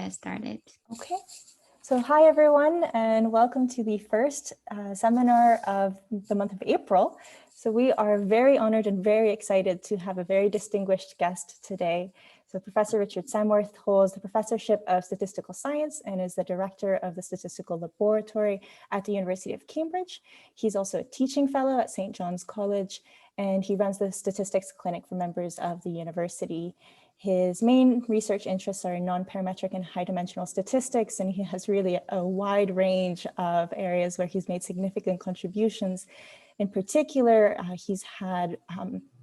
get started. Okay. So hi, everyone, and welcome to the first seminar of the month of April. So we are very honored and very excited to have a very distinguished guest today. So Professor Richard Samworth holds the Professorship of Statistical Science and is the Director of the Statistical Laboratory at the University of Cambridge. He's also a teaching fellow at St. John's College, and he runs the Statistics Clinic for members of the university. His main research interests are in non-parametric and high-dimensional statistics, and he has really a wide range of areas where he's made significant contributions. In particular, he's had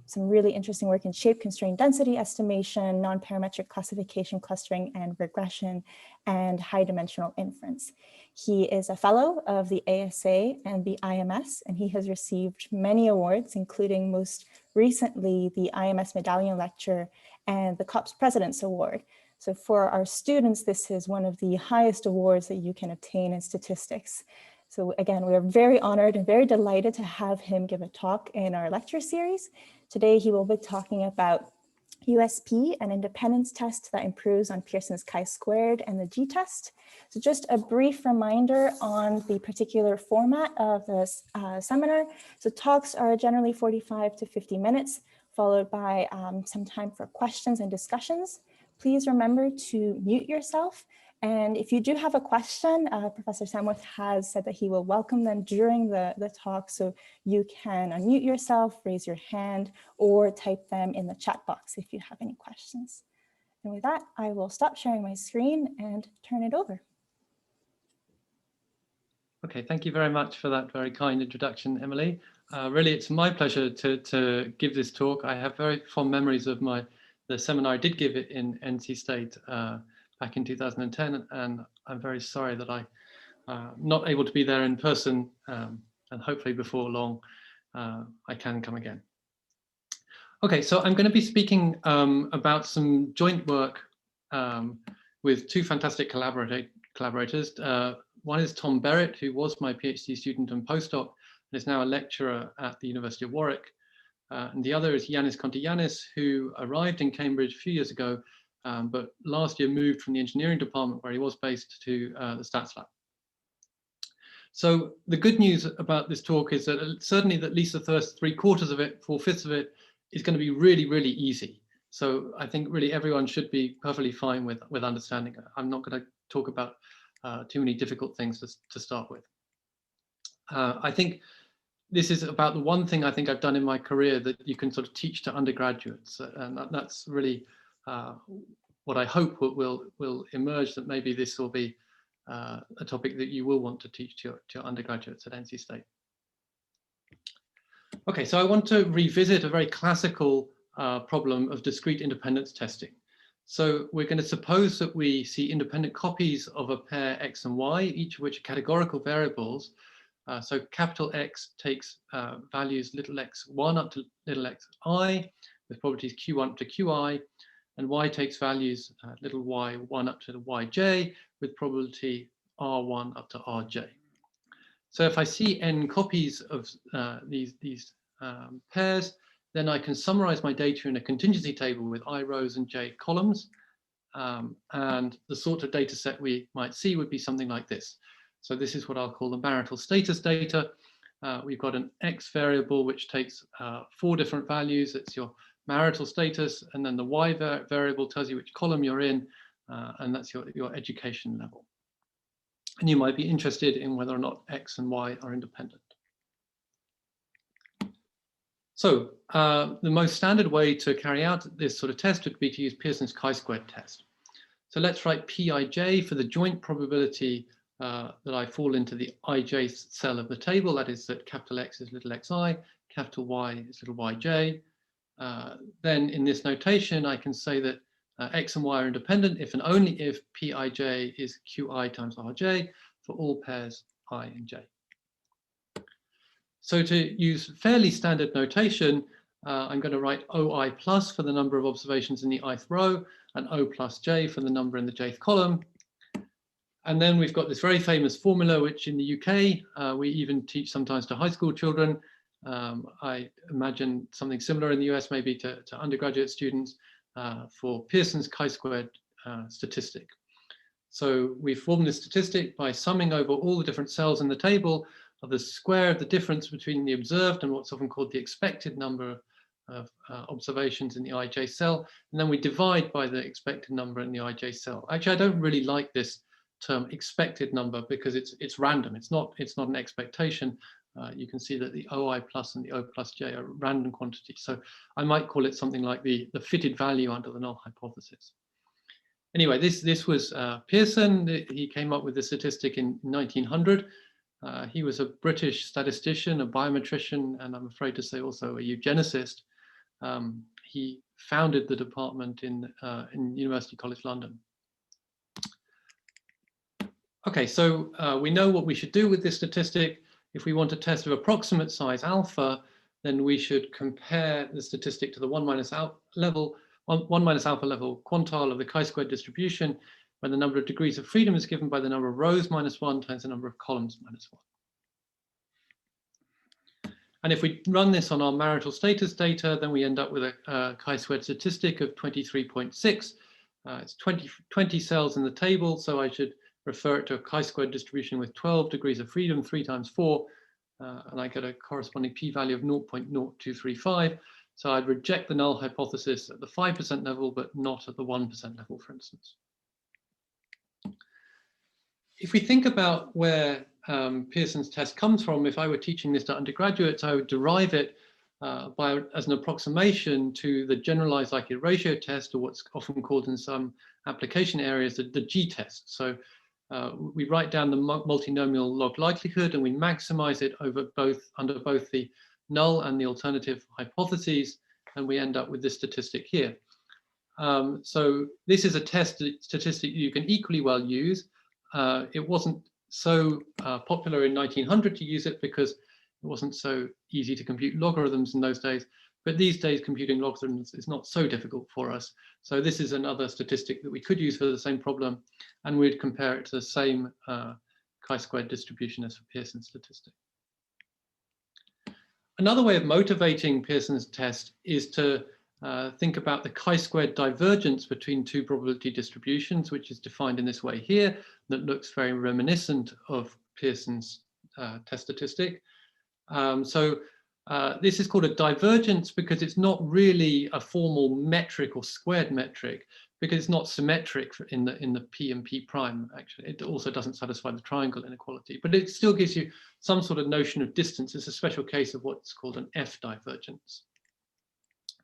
some really interesting work in shape-constrained density estimation, non-parametric classification, clustering, and regression, and high-dimensional inference. He is a fellow of the ASA and the IMS, and he has received many awards, including most recently the IMS Medallion Lecture and the COPS President's Award. So for our students, this is one of the highest awards that you can obtain in statistics. So again, we are very honored and very delighted to have him give a talk in our lecture series. Today, he will be talking about USP, an independence test that improves on Pearson's chi-squared and the G-test. So just a brief reminder on the particular format of this seminar. So talks are generally 45 to 50 minutes, followed by some time for questions and discussions. Please remember to mute yourself. And if you do have a question, Professor Samworth has said that he will welcome them during the talk. So you can unmute yourself, raise your hand, or type them in the chat box if you have any questions. And with that, I will stop sharing my screen and turn it over. Okay, thank you very much for that very kind introduction, Emily. Really, it's my pleasure to give this talk. I have very fond memories of the seminar I did give it in NC State back in 2010, and I'm very sorry that I'm not able to be there in person, and hopefully before long I can come again. Okay, so I'm going to be speaking about some joint work with two fantastic collaborators. One is Tom Berrett, who was my PhD student and postdoc, and is now a lecturer at the University of Warwick. And the other is Yannis Kontigiannis, who arrived in Cambridge a few years ago, but last year moved from the engineering department where he was based to the stats lab. So the good news about this talk is that certainly at least the first 3/4 of it, 4/5 of it, is going to be really, really easy. So I think really everyone should be perfectly fine with understanding it. I'm not going to talk about too many difficult things to start with. I think this is about the one thing I think I've done in my career that you can sort of teach to undergraduates, and that's really what I hope will emerge, that maybe this will be a topic that you will want to teach to your undergraduates at NC State. Okay, so I want to revisit a very classical problem of discrete independence testing. So we're going to suppose that we see independent copies of a pair X and Y, each of which are categorical variables. So capital X takes values little x1 up to little xi with probabilities q1 up to qi, and Y takes values little y1 up to the yj with probability r1 up to rj. So if I see n copies of these pairs, then I can summarize my data in a contingency table with I rows and j columns. And the sort of data set we might see would be something like this. So this is what I'll call the marital status data. We've got an X variable which takes 4 different values. It's your marital status, and then the Y variable tells you which column you're in, and that's your education level. And you might be interested in whether or not X and Y are independent. So the most standard way to carry out this sort of test would be to use Pearson's chi-squared test. So let's write Pij for the joint probability that I fall into the ij cell of the table. That is that capital X is little xi, capital Y is little yj. Then in this notation, I can say that X and Y are independent if and only if Pij is Qi times Rj for all pairs I and j. So to use fairly standard notation, I'm going to write OI plus for the number of observations in the ith row and O plus j for the number in the jth column. And then we've got this very famous formula, which in the UK, we even teach sometimes to high school children. I imagine something similar in the US, maybe to undergraduate students, for Pearson's chi-squared statistic. So we form this statistic by summing over all the different cells in the table of the square of the difference between the observed and what's often called the expected number of observations in the ij cell, and then we divide by the expected number in the ij cell. Actually, I don't really like this term expected number because it's random. It's not an expectation. You can see that the OI plus and the O plus J are random quantities. So I might call it something like the fitted value under the null hypothesis. Anyway, this was Pearson. He came up with the statistic in 1900. He was a British statistician, a biometrician, and I'm afraid to say also a eugenicist. He founded the department in University College London. Okay, so we know what we should do with this statistic. If we want a test of approximate size alpha, then we should compare the statistic to the 1 minus alpha level quantile of the chi-squared distribution, where the number of degrees of freedom is given by the number of rows minus 1 times the number of columns minus 1. And if we run this on our marital status data, then we end up with a chi-squared statistic of 23.6. It's 20 cells in the table, so I should refer it to a chi-squared distribution with 12 degrees of freedom, 3 times 4, and I get a corresponding p-value of 0.0235. So I'd reject the null hypothesis at the 5% level, but not at the 1% level, for instance. If we think about where Pearson's test comes from, if I were teaching this to undergraduates, I would derive it as an approximation to the generalized likelihood ratio test, or what's often called in some application areas the G-test. So we write down the multinomial log likelihood and we maximize it under both the null and the alternative hypotheses, and we end up with this statistic here. So this is a statistic you can equally well use. It wasn't so popular in 1900 to use it because it wasn't so easy to compute logarithms in those days. But these days, computing logarithms is not so difficult for us. So this is another statistic that we could use for the same problem, and we'd compare it to the same chi-squared distribution as for Pearson's statistic. Another way of motivating Pearson's test is to think about the chi-squared divergence between two probability distributions, which is defined in this way here, that looks very reminiscent of Pearson's test statistic. This is called a divergence because it's not really a formal metric or squared metric, because it's not symmetric in the P and P prime, actually. It also doesn't satisfy the triangle inequality, but it still gives you some sort of notion of distance. It's a special case of what's called an F divergence.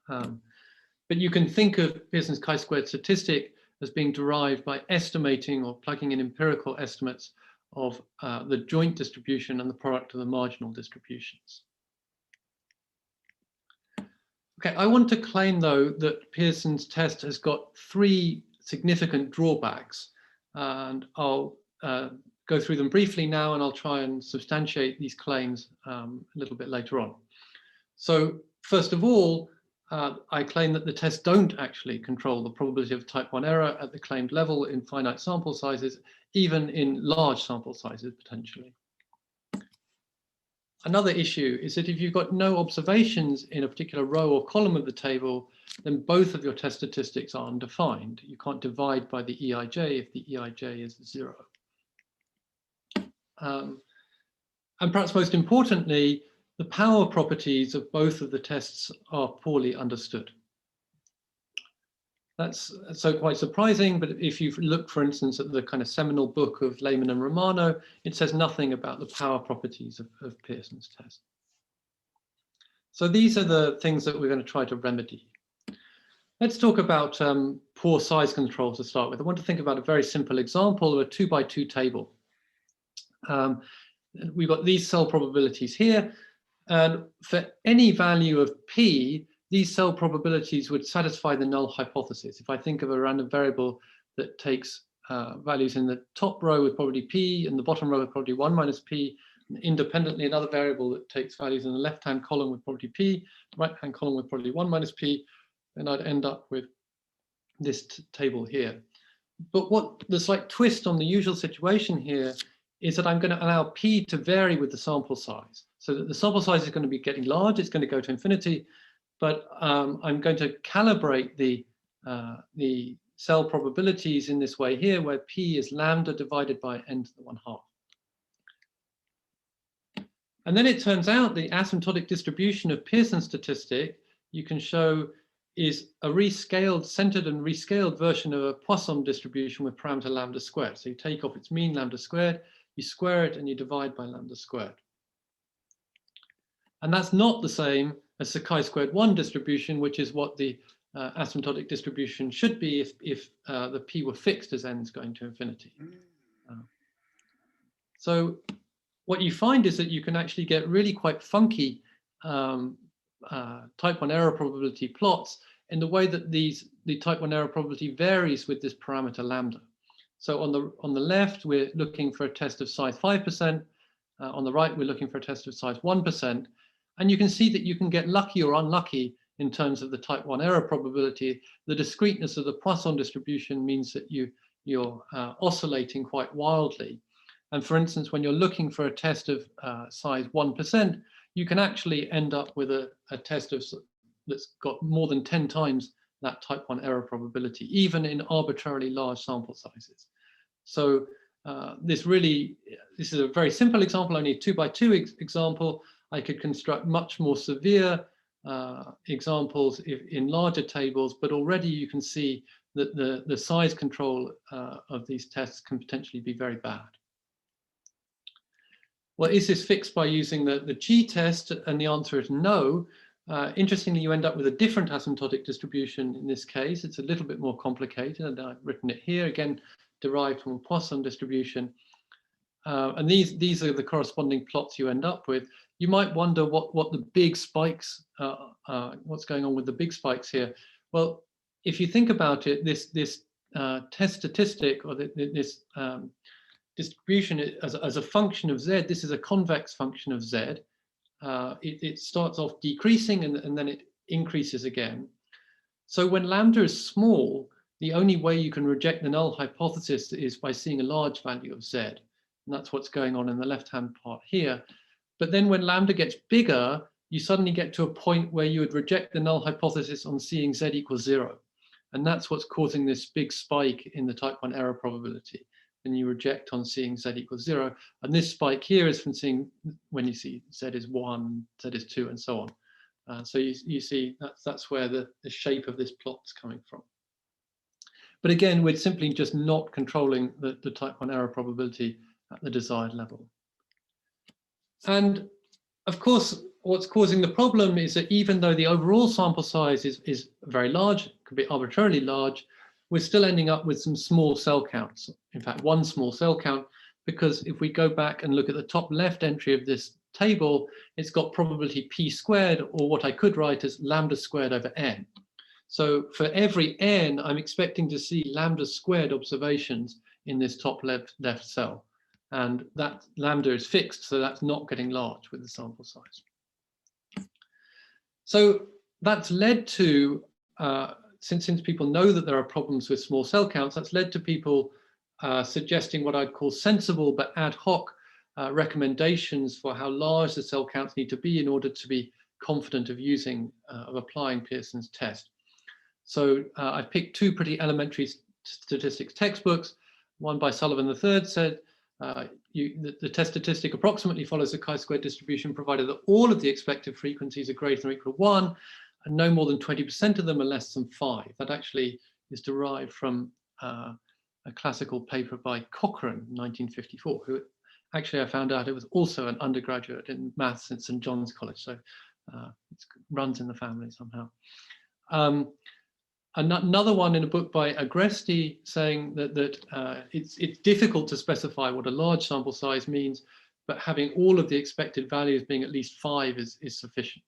But you can think of Pearson's chi-squared statistic as being derived by estimating or plugging in empirical estimates of the joint distribution and the product of the marginal distributions. Okay, I want to claim, though, that Pearson's test has got 3 significant drawbacks, and I'll go through them briefly now, and I'll try and substantiate these claims a little bit later on. So first of all, I claim that the tests don't actually control the probability of type 1 error at the claimed level in finite sample sizes, even in large sample sizes, potentially. Another issue is that if you've got no observations in a particular row or column of the table, then both of your test statistics are undefined. You can't divide by the EIJ if the EIJ is 0. And perhaps most importantly, the power properties of both of the tests are poorly understood. That's so quite surprising, but if you look, for instance, at the kind of seminal book of Lehman and Romano, it says nothing about the power properties of Pearson's test. So these are the things that we're going to try to remedy. Let's talk about poor size control to start with. I want to think about a very simple example of a 2x2 table. We've got these cell probabilities here, and for any value of P, these cell probabilities would satisfy the null hypothesis. If I think of a random variable that takes values in the top row with probability P and the bottom row with probability 1 minus P, and independently another variable that takes values in the left-hand column with probability P, right-hand column with probability 1 minus P, then I'd end up with this table here. But what the slight twist on the usual situation here is that I'm going to allow P to vary with the sample size. So that the sample size is going to be getting large, it's going to go to infinity, but I'm going to calibrate the cell probabilities in this way here, where P is lambda divided by n to the 1/2. And then it turns out the asymptotic distribution of Pearson statistic you can show is a rescaled, centered and rescaled version of a Poisson distribution with parameter lambda squared. So you take off its mean lambda squared, you square it, and you divide by lambda squared. And that's not the same as the chi-squared 1 distribution, which is what the asymptotic distribution should be if the P were fixed as n is going to infinity. So what you find is that you can actually get really quite funky type 1 error probability plots in the way that the type 1 error probability varies with this parameter lambda. So on the left, we're looking for a test of size 5%. On the right, we're looking for a test of size 1%. And you can see that you can get lucky or unlucky in terms of the type 1 error probability. The discreteness of the Poisson distribution means that you're oscillating quite wildly. And for instance, when you're looking for a test of size 1%, you can actually end up with a test that's got more than 10 times that type 1 error probability, even in arbitrarily large sample sizes. So this is a very simple example, only a 2x2 example. I could construct much more severe examples in larger tables, but already you can see that the size control of these tests can potentially be very bad. Well, is this fixed by using the G test? And the answer is no. Interestingly, you end up with a different asymptotic distribution in this case. It's a little bit more complicated, and I've written it here, again, derived from a Poisson distribution. And these are the corresponding plots you end up with. You might wonder what the big spikes, what's going on with the big spikes here. Well, if you think about it, this test statistic, or this distribution as a function of z, this is a convex function of z. It starts off decreasing and then it increases again. So when lambda is small, the only way you can reject the null hypothesis is by seeing a large value of z. And that's what's going on in the left-hand part here. But then when lambda gets bigger, you suddenly get to a point where you would reject the null hypothesis on seeing z equals 0. And that's what's causing this big spike in the type 1 error probability. And you reject on seeing z equals 0. And this spike here is from seeing when you see z is 1, z is 2, and so on. So you see that's where the shape of this plot is coming from. But again, we're simply just not controlling the type 1 error probability at the desired level. And of course, what's causing the problem is that even though the overall sample size is very large, could be arbitrarily large, we're still ending up with some small cell counts. In fact, one small cell count, because if we go back and look at the top left entry of this table, it's got probability p squared, or what I could write as lambda squared over n. So for every n, I'm expecting to see lambda squared observations in this top left cell. And that lambda is fixed, so that's not getting large with the sample size. So that's led to, since people know that there are problems with small cell counts, that's led to people suggesting what I'd call sensible but ad hoc recommendations for how large the cell counts need to be in order to be confident of applying Pearson's test. So I've picked two pretty elementary statistics textbooks. One by Sullivan III said, the test statistic approximately follows the chi-squared distribution provided that all of the expected frequencies are greater than or equal to 1, and no more than 20% of them are less than 5. That actually is derived from a classical paper by Cochrane in 1954, who actually I found out it was also an undergraduate in maths at St. John's College, so it runs in the family somehow. Another one in a book by Agresti saying that it's difficult to specify what a large sample size means, but having all of the expected values being at least 5 is sufficient.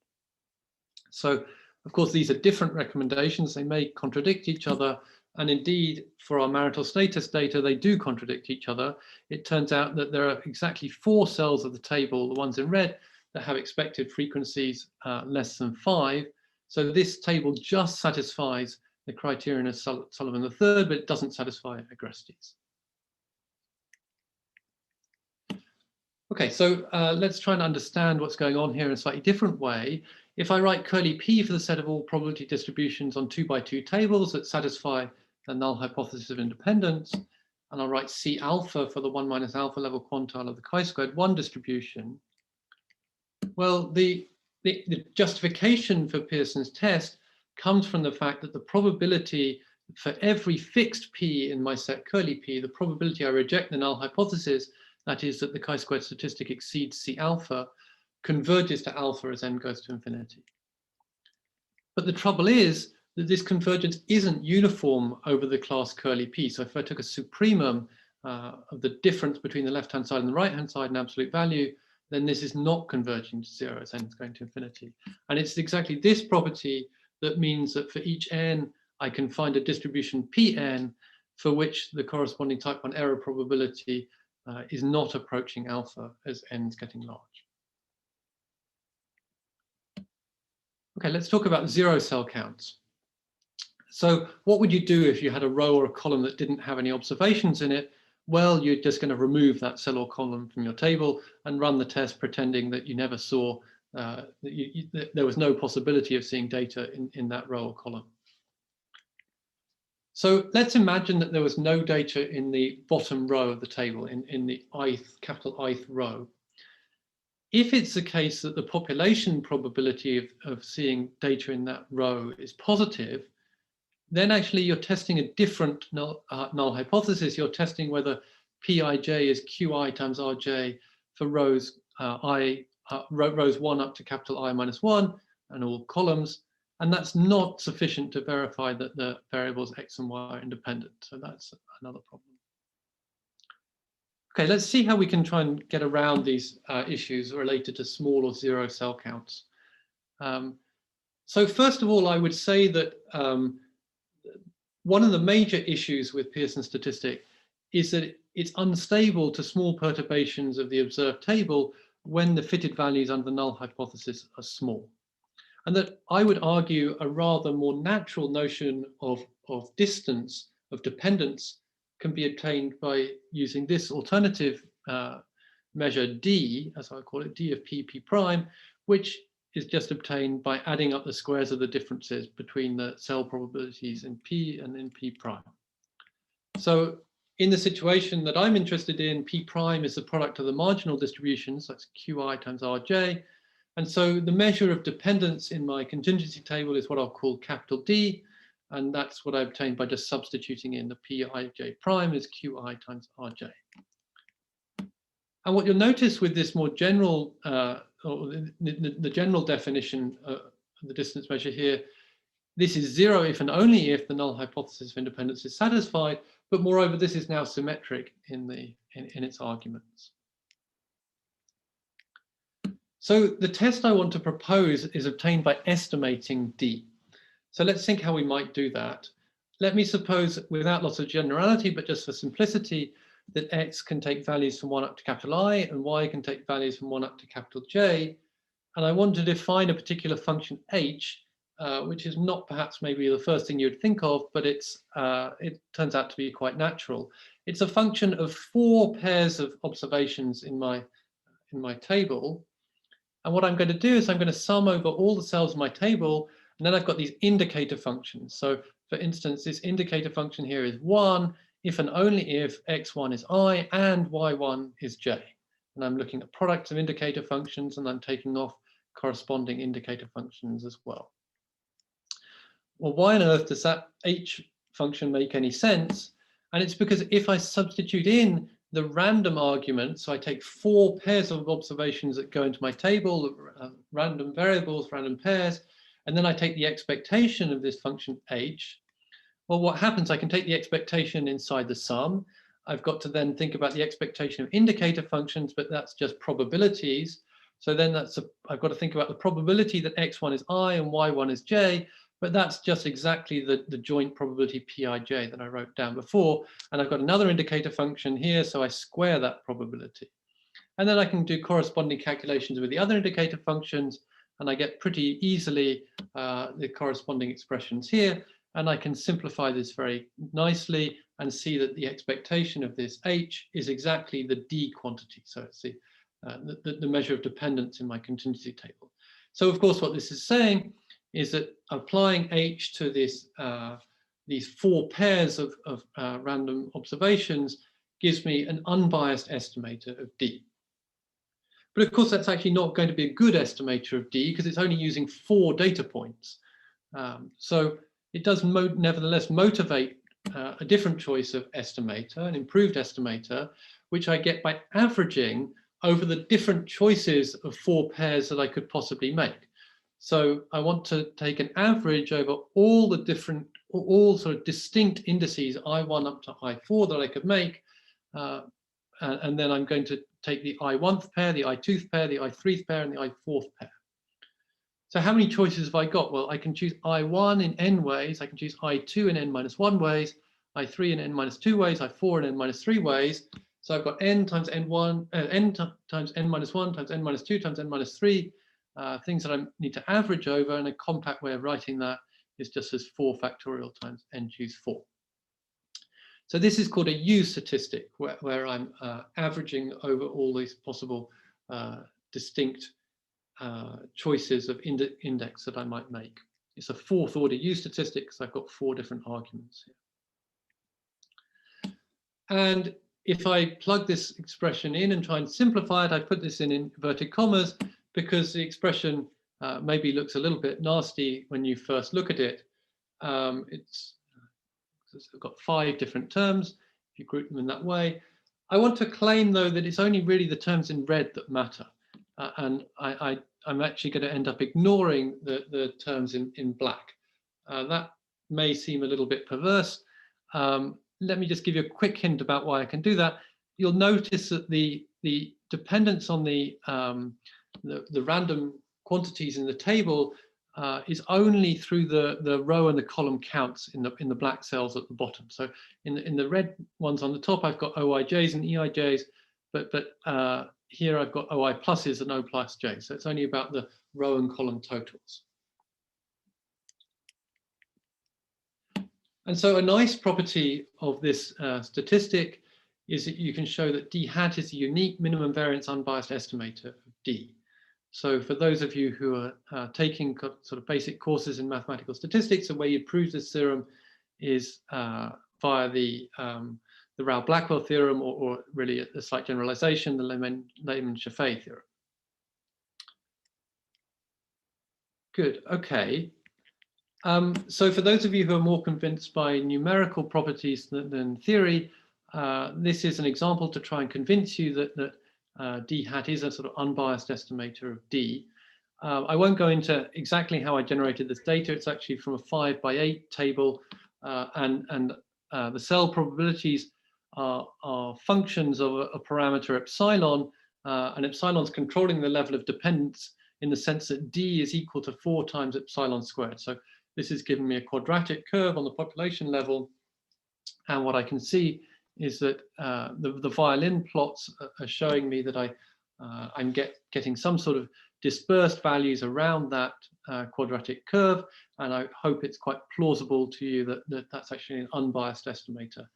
So, of course, these are different recommendations. They may contradict each other. And indeed, for our marital status data, they do contradict each other. It turns out that there are exactly 4 cells of the table, the ones in red, that have expected frequencies less than 5. So this table just satisfies the criterion of Sullivan III, but it doesn't satisfy Agresti's. Okay, so let's try and understand what's going on here in a slightly different way. If I write curly P for the set of all probability distributions on 2x2 tables that satisfy the null hypothesis of independence, and I'll write C alpha for the 1 minus alpha level quantile of the chi-squared 1 distribution, well, the justification for Pearson's test comes from the fact that the probability for every fixed p in my set curly p, the probability I reject the null hypothesis, that is that the chi-squared statistic exceeds C alpha, converges to alpha as n goes to infinity. But the trouble is that this convergence isn't uniform over the class curly p. So if I took a supremum of the difference between the left-hand side and the right-hand side in absolute value, then this is not converging to 0 as n is going to infinity. And it's exactly this property that means that for each n, I can find a distribution Pn for which the corresponding type 1 error probability is not approaching alpha as n is getting large. Okay, let's talk about 0 cell counts. So what would you do if you had a row or a column that didn't have any observations in it? Well, you're just going to remove that cell or column from your table and run the test pretending that you never saw, that there was no possibility of seeing data in that row or column. So let's imagine that there was no data in the bottom row of the table, in the ith, capital Ith row. If it's the case that the population probability of seeing data in that row is positive, then actually you're testing a different null hypothesis. You're testing whether Pij is Qi times Rj for rows rows 1 up to capital I minus 1 and all columns. And that's not sufficient to verify that the variables x and y are independent. So that's another problem. Okay, let's see how we can try and get around these issues related to small or 0 cell counts. So first of all, I would say that one of the major issues with Pearson's statistic is that it's unstable to small perturbations of the observed table when the fitted values under the null hypothesis are small. And that I would argue a rather more natural notion of distance, of dependence, can be obtained by using this alternative measure d, as I call it, d of p prime, which is just obtained by adding up the squares of the differences between the cell probabilities in p and in p prime. So in the situation that I'm interested in, p prime is the product of the marginal distributions, that's qi times rj. And so the measure of dependence in my contingency table is what I'll call capital D. And that's what I obtained by just substituting in the Pij prime is Qi times Rj. And what you'll notice with this more general, or the general definition of the distance measure here, this is 0 if and only if the null hypothesis of independence is satisfied. But moreover, this is now symmetric in its arguments. So the test I want to propose is obtained by estimating D. So let's think how we might do that. Let me suppose, without lots of generality, but just for simplicity, that x can take values from 1 up to capital I and y can take values from 1 up to capital J. And I want to define a particular function h, which is not perhaps maybe the first thing you'd think of, but it turns out to be quite natural. It's a function of 4 pairs of observations in my table. And what I'm going to do is I'm going to sum over all the cells in my table, and then I've got these indicator functions. So for instance, this indicator function here is 1 if and only if x1 is I and y1 is j. And I'm looking at products of indicator functions, and I'm taking off corresponding indicator functions as well. Well, why on earth does that h function make any sense? And it's because if I substitute in the random argument, so I take 4 pairs of observations that go into my table, random variables, random pairs, and then I take the expectation of this function h. Well, what happens, I can take the expectation inside the sum. I've got to then think about the expectation of indicator functions, but that's just probabilities. So then I've got to think about the probability that x1 is I and y1 is j, but that's just exactly the joint probability Pij that I wrote down before. And I've got another indicator function here, so I square that probability. And then I can do corresponding calculations with the other indicator functions, and I get pretty easily the corresponding expressions here. And I can simplify this very nicely and see that the expectation of this h is exactly the D quantity. So it's the measure of dependence in my contingency table. So of course, what this is saying is that applying h to this these 4 pairs of random observations gives me an unbiased estimator of D. But of course, that's actually not going to be a good estimator of D because it's only using 4 data points. So it does nevertheless motivate a different choice of estimator, an improved estimator, which I get by averaging over the different choices of 4 pairs that I could possibly make. So I want to take an average over all the different, all sort of distinct indices I1 up to I4 that I could make. And then I'm going to take the I1th pair, the I2th pair, the I3th pair, and the I4th pair. So how many choices have I got? Well, I can choose I1 in n ways, I can choose I2 in n-1 ways, I3 in n-2 ways, I4 in n-3 ways. So I've got n times n1, n times n-1 times n-2 times n-3 things that I need to average over, and a compact way of writing that is just as 4 factorial times n choose 4. So this is called a U-statistic, where I'm averaging over all these possible distinct choices of index that I might make. It's a 4th order U-statistic because I've got 4 different arguments here. And if I plug this expression in and try and simplify it, I put this in inverted commas because the expression maybe looks a little bit nasty when you first look at it. It's got 5 different terms, if you group them in that way. I want to claim, though, that it's only really the terms in red that matter. And I'm actually going to end up ignoring the terms in black. That may seem a little bit perverse. Let me just give you a quick hint about why I can do that. You'll notice that the dependence on the random quantities in the table is only through the row and the column counts in the black cells at the bottom. So in the red ones on the top, I've got OIJs and EIJs, but here I've got OI pluses and O plus J. So it's only about the row and column totals. And so a nice property of this statistic is that you can show that D hat is a unique minimum variance unbiased estimator of D. So for those of you who are taking sort of basic courses in mathematical statistics, the way you prove this theorem is via the Rao-Blackwell theorem, or really a slight generalization, the Lehmann-Scheffé theorem. Good, okay. So for those of you who are more convinced by numerical properties than theory, this is an example to try and convince you that D hat is a sort of unbiased estimator of D. I won't go into exactly how I generated this data. It's actually from a 5×8 table, and the cell probabilities are functions of a parameter epsilon, and epsilon's controlling the level of dependence in the sense that D is equal to 4 times epsilon squared. So this is giving me a quadratic curve on the population level, and what I can see is that the violin plots are showing me that I'm getting some sort of dispersed values around that quadratic curve, and I hope it's quite plausible to you that that's actually an unbiased estimator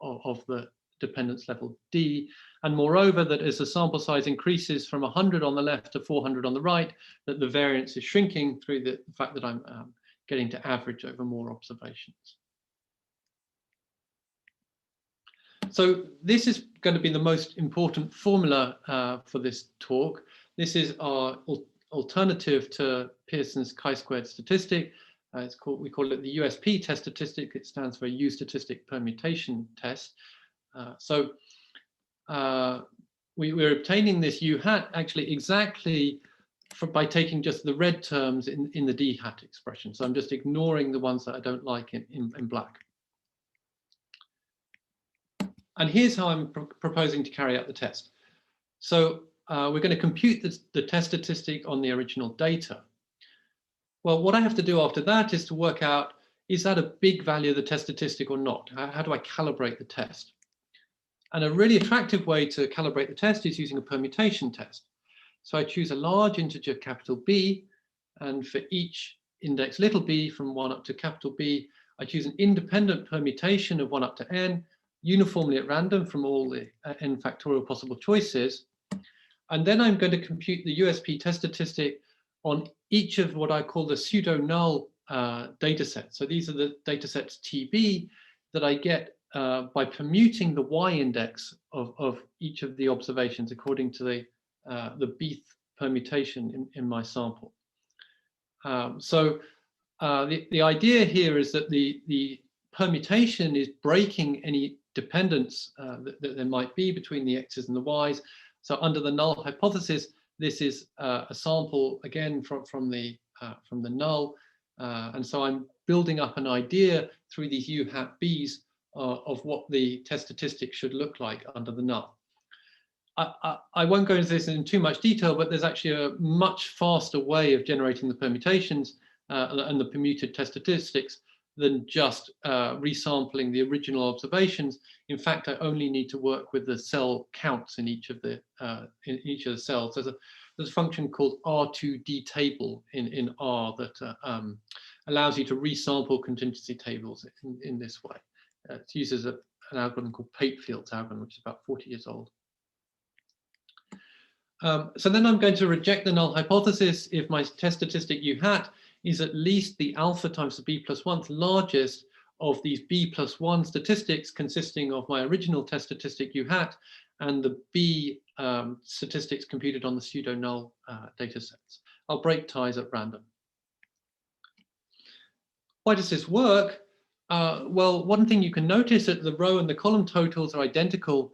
of the dependence level D. And moreover, that as the sample size increases from 100 on the left to 400 on the right, that the variance is shrinking through the fact that I'm getting to average over more observations. So this is going to be the most important formula for this talk. This is our alternative to Pearson's chi-squared statistic. We call it the USP test statistic. It stands for U-Statistic Permutation test. We're obtaining this U hat actually exactly by taking just the red terms in the D hat expression. So I'm just ignoring the ones that I don't like in black. And here's how I'm proposing to carry out the test. So we're going to compute the test statistic on the original data. Well, what I have to do after that is to work out, is that a big value of the test statistic or not? How do I calibrate the test? And a really attractive way to calibrate the test is using a permutation test. So I choose a large integer capital B, and for each index little b from 1 up to capital B, I choose an independent permutation of 1 up to n, uniformly at random from all the n factorial possible choices. And then I'm going to compute the USP test statistic on each of what I call the pseudo-null data sets. So these are the data sets TB that I get by permuting the y-index of each of the observations according to the Beath permutation in my sample. The idea here is that the permutation is breaking any dependence that there might be between the x's and the y's. So under the null hypothesis, this is a sample again from the null, and so I'm building up an idea through these U hat B's of what the test statistics should look like under the null. I won't go into this in too much detail, but there's actually a much faster way of generating the permutations and the permuted test statistics than just resampling the original observations. In fact, I only need to work with the cell counts in each of the cells. There's a function called R2D table in R that allows you to resample contingency tables in this way. It uses an algorithm called Papefield's algorithm, which is about 40 years old. So then I'm going to reject the null hypothesis if my test statistic U hat is at least the alpha times the b+1th largest of these b+1 statistics consisting of my original test statistic U hat and the B statistics computed on the pseudo null data sets. I'll break ties at random. Why does this work? Well, one thing you can notice that the row and the column totals are identical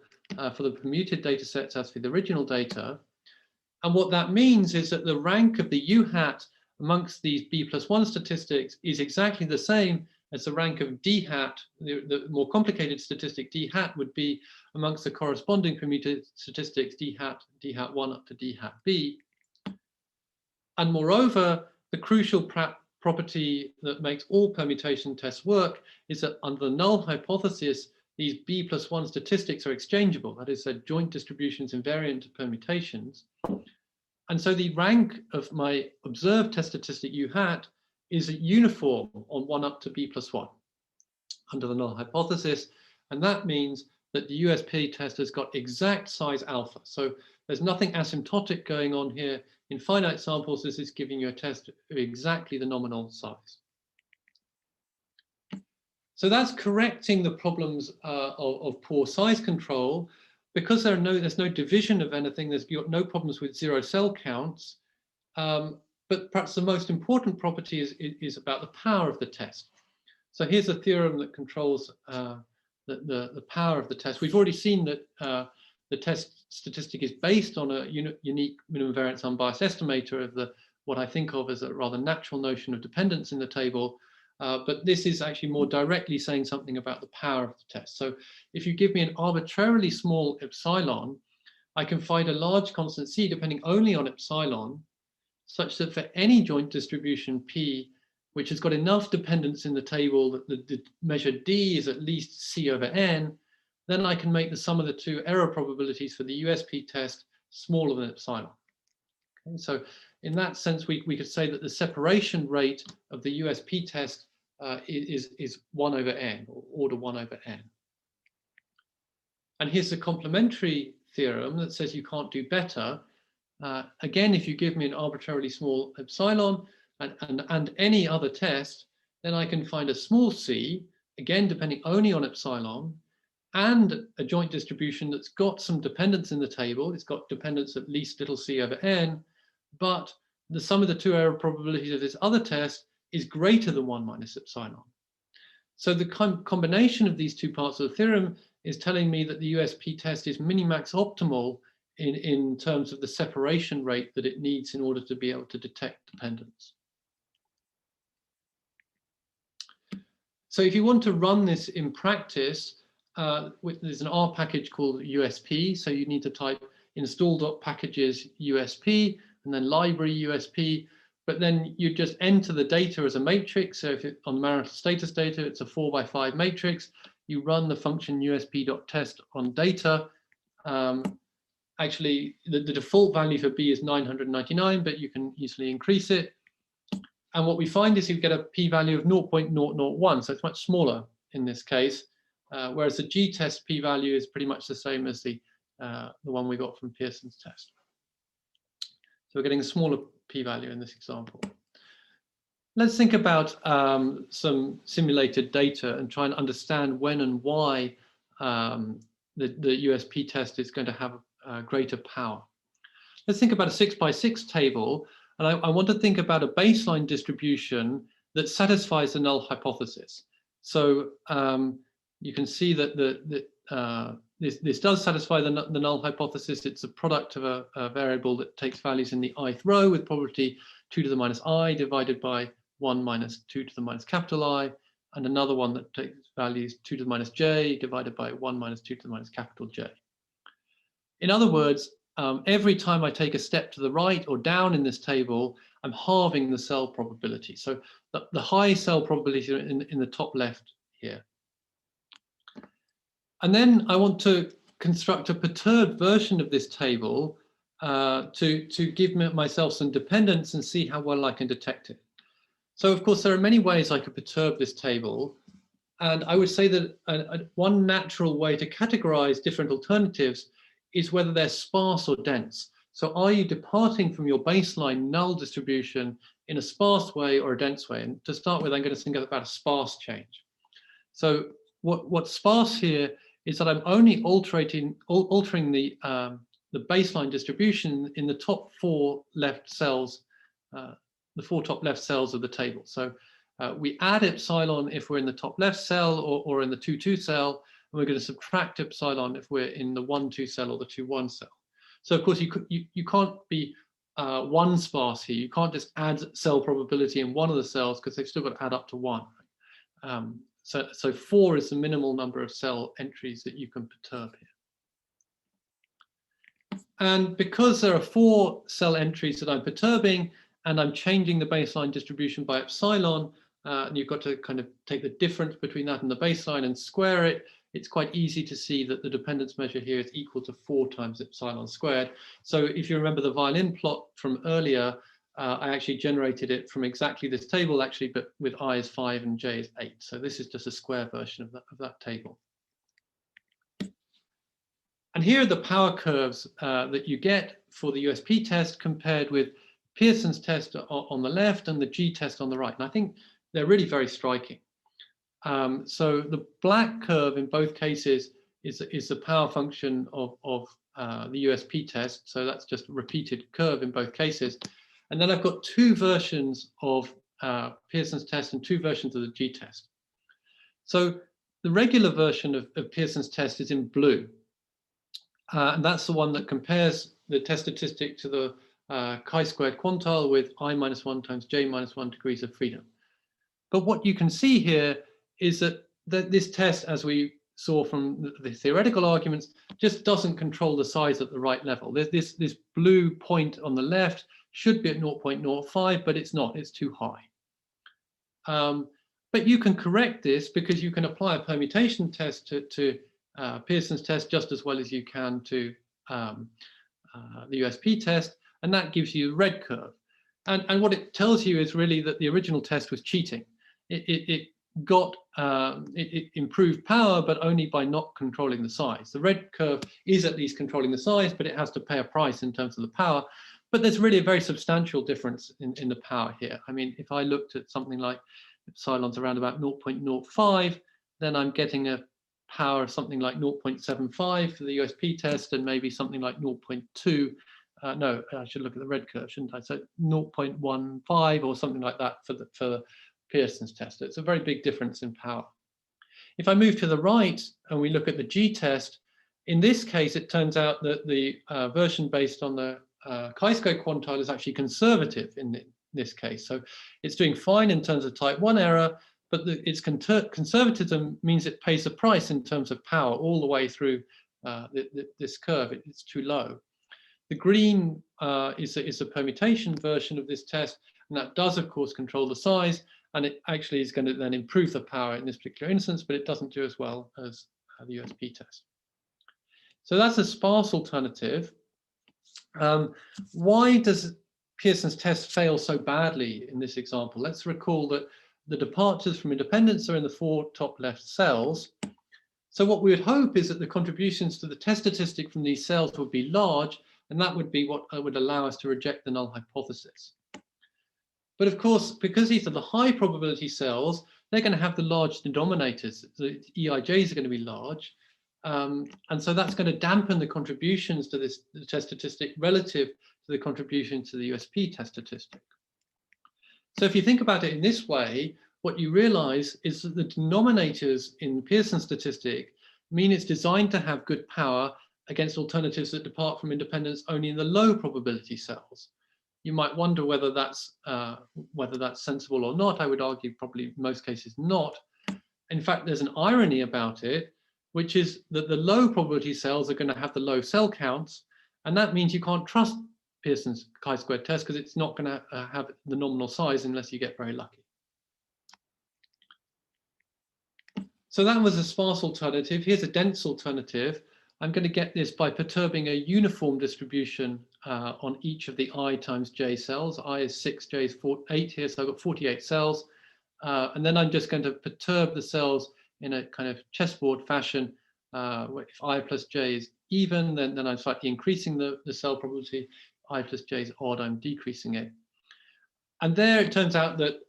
for the permuted data sets as for the original data. And what that means is that the rank of the U hat amongst these b+1 statistics is exactly the same as the rank of D hat, the more complicated statistic D hat would be amongst the corresponding permuted statistics D hat 1 up to D hat B. And moreover, the crucial property that makes all permutation tests work is that under the null hypothesis, these b+1 statistics are exchangeable. That is, they're joint distributions invariant permutations. And so the rank of my observed test statistic U hat is uniform on 1 up to b+1 under the null hypothesis. And that means that the USP test has got exact size alpha. So there's nothing asymptotic going on here. In finite samples, this is giving you a test of exactly the nominal size. So that's correcting the problems of poor size control. Because there's no division of anything, there's no problems with zero cell counts. But perhaps the most important property is about the power of the test. So here's a theorem that controls the power of the test. We've already seen that the test statistic is based on a unique minimum variance unbiased estimator of what I think of as a rather natural notion of dependence in the table. But this is actually more directly saying something about the power of the test. So if you give me an arbitrarily small epsilon, I can find a large constant C depending only on epsilon, such that for any joint distribution P, which has got enough dependence in the table that the measure D is at least C over N, then I can make the sum of the two error probabilities for the USP test smaller than epsilon. Okay, so in that sense, we could say that the separation rate of the USP test is 1 over n, or order 1 over n. And here's the complementary theorem that says you can't do better. Again, if you give me an arbitrarily small epsilon and any other test, then I can find a small c, again, depending only on epsilon, and a joint distribution that's got some dependence in the table. It's got dependence at least little c over n, but the sum of the two error probabilities of this other test is greater than 1 minus epsilon. So the combination of these two parts of the theorem is telling me that the USP test is minimax optimal in terms of the separation rate that it needs in order to be able to detect dependence. So if you want to run this in practice, there's an R package called USP. So you need to type install.packages USP and then library USP. But then you just enter the data as a matrix. So if on the marital status data, it's a 4 by 5 matrix. You run the function usp.test on data. Actually, the default value for B is 999, but you can easily increase it. And what we find is you get a p-value of 0.001, so it's much smaller in this case, whereas the g-test p-value is pretty much the same as the one we got from Pearson's test. So we're getting a smaller p-value in this example. let's think about some simulated data and try and understand when and why the USP test is going to have greater power. Let's think about a 6x6 table, and I want to think about a baseline distribution that satisfies the null hypothesis. So you can see that this does satisfy the null hypothesis. It's a product of a variable that takes values in the ith row with probability 2 to the minus I divided by 1 minus 2 to the minus capital I, and another one that takes values 2 to the minus j divided by 1 minus 2 to the minus capital J. In other words, every time I take a step to the right or down in this table, I'm halving the cell probability. So the high cell probability in the top left here. And then I want to construct a perturbed version of this table to give myself some dependence and see how well I can detect it. So of course, there are many ways I could perturb this table. And I would say that one natural way to categorize different alternatives is whether they're sparse or dense. So are you departing from your baseline null distribution in a sparse way or a dense way? And to start with, I'm going to think about a sparse change. So what's sparse here is that I'm only altering the baseline distribution in the top four left cells, the four top left cells of the table. So we add epsilon if we're in the top left cell or in the 2,2 cell, and we're going to subtract epsilon if we're in the 1,2 cell or the 2,1 cell. So of course you can't be one sparse here. You can't just add cell probability in one of the cells because they've still got to add up to 1. So 4 is the minimal number of cell entries that you can perturb here. And because there are 4 cell entries that I'm perturbing and I'm changing the baseline distribution by epsilon, and you've got to kind of take the difference between that and the baseline and square it, it's quite easy to see that the dependence measure here is equal to 4 times epsilon squared. So if you remember the violin plot from earlier, I actually generated it from exactly this table, actually, but with I is 5 and j is 8. So this is just a square version of that table. And here are the power curves that you get for the USP test compared with Pearson's test on the left and the G test on the right. And I think they're really very striking. So the black curve in both cases is the power function of the USP test. So that's just a repeated curve in both cases. And then I've got 2 versions of Pearson's test and 2 versions of the G test. So the regular version of Pearson's test is in blue. And that's the one that compares the test statistic to the chi-squared quantile with I minus 1 times j minus 1 degrees of freedom. But what you can see here is that this test, as we saw from the theoretical arguments, just doesn't control the size at the right level. This blue point on the left should be at 0.05, but it's not, it's too high. But you can correct this because you can apply a permutation test to Pearson's test just as well as you can to the USP test, and that gives you the red curve. And what it tells you is really that the original test was cheating. It improved power, but only by not controlling the size. The red curve is at least controlling the size, but it has to pay a price in terms of the power. But there's really a very substantial difference in the power here. I mean, if I looked at something like epsilon's around about 0.05, then I'm getting a power of something like 0.75 for the USP test and maybe something like 0.2. No, I should look at the red curve, shouldn't I? So 0.15 or something like that for Pearson's test. It's a very big difference in power. If I move to the right and we look at the G test, in this case, it turns out that the version based on the chi-squared quantile is actually conservative in this case. So it's doing fine in terms of type 1 error, but its conservatism means it pays a price in terms of power all the way through this curve. It's too low. The green is a permutation version of this test, and that does, of course, control the size, and it actually is going to then improve the power in this particular instance, but it doesn't do as well as the USP test. So that's a sparse alternative. Why does Pearson's test fail so badly in this example? Let's recall that the departures from independence are in the 4 top left cells. So what we would hope is that the contributions to the test statistic from these cells would be large, and that would be what would allow us to reject the null hypothesis. But of course, because these are the high probability cells, they're going to have the large denominators. The EIJs are going to be large. And so that's going to dampen the contributions to this test statistic relative to the contribution to the USP test statistic. So if you think about it in this way, what you realize is that the denominators in Pearson statistic mean it's designed to have good power against alternatives that depart from independence only in the low probability cells. You might wonder whether that's sensible or not. I would argue probably in most cases not. In fact, there's an irony about it, which is that the low probability cells are going to have the low cell counts, and that means you can't trust Pearson's chi-squared test because it's not going to have the nominal size unless you get very lucky. So that was a sparse alternative. Here's a dense alternative. I'm going to get this by perturbing a uniform distribution on each of the I times j cells. I is 6, j is 8 here, so I've got 48 cells. And then I'm just going to perturb the cells in a kind of chessboard fashion. If I plus j is even, then I'm slightly increasing the cell probability. I plus j is odd, I'm decreasing it. And there it turns out that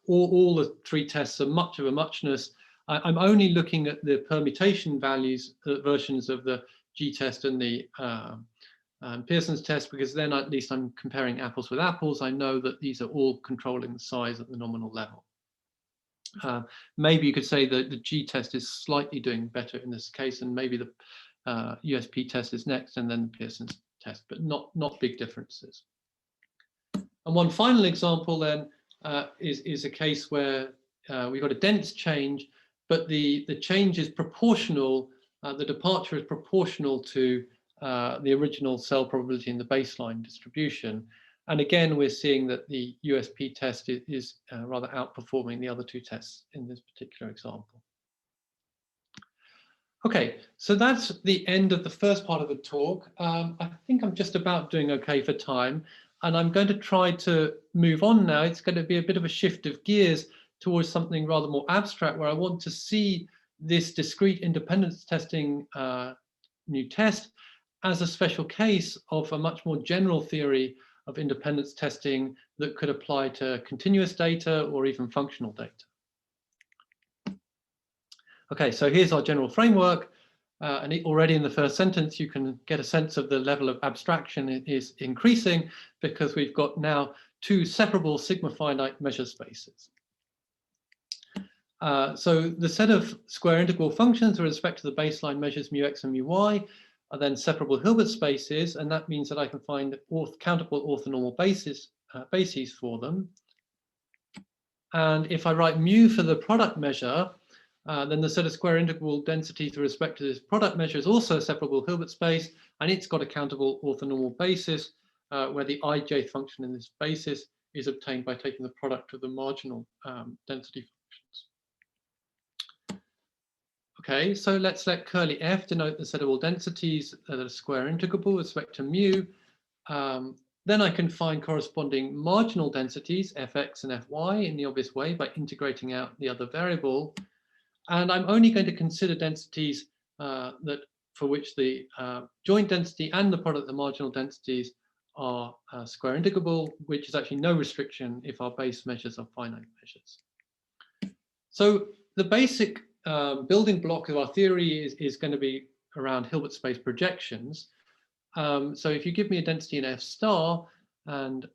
all the three tests are much of a muchness. I'm only looking at the permutation values, versions of the G-test and the Pearson's test, because then at least I'm comparing apples with apples. I know that these are all controlling the size at the nominal level. Maybe you could say that the G-test is slightly doing better in this case, and maybe the USP test is next, and then the Pearson's test, but not big differences. And one final example then is a case where we've got a dense change, but the change is proportional, the departure is proportional to the original cell probability in the baseline distribution. And again, we're seeing that the USP test is rather outperforming the other two tests in this particular example. Okay, so that's the end of the first part of the talk. I think I'm just about doing okay for time, and I'm going to try to move on now. It's going to be a bit of a shift of gears towards something rather more abstract, where I want to see this discrete independence testing new test as a special case of a much more general theory of independence testing that could apply to continuous data or even functional data. Okay, so here's our general framework. And already in the first sentence, you can get a sense of the level of abstraction is increasing because we've got now two separable sigma finite measure spaces. So the set of square integral functions with respect to the baseline measures mu x and mu y are then separable Hilbert spaces, and that means that I can find countable orthonormal bases for them. And if I write mu for the product measure, then the set of square integral densities with respect to this product measure is also a separable Hilbert space, and it's got a countable orthonormal basis where the ijth function in this basis is obtained by taking the product of the marginal density functions. Okay, so let's let curly f denote the set of all densities that are square integrable with respect to mu. Then I can find corresponding marginal densities, fx and fy, in the obvious way by integrating out the other variable. And I'm only going to consider densities for which the joint density and the product of the marginal densities are square integrable, which is actually no restriction if our base measures are finite measures. So the basic building block of our theory is going to be around Hilbert space projections. So if you give me a density in f star, and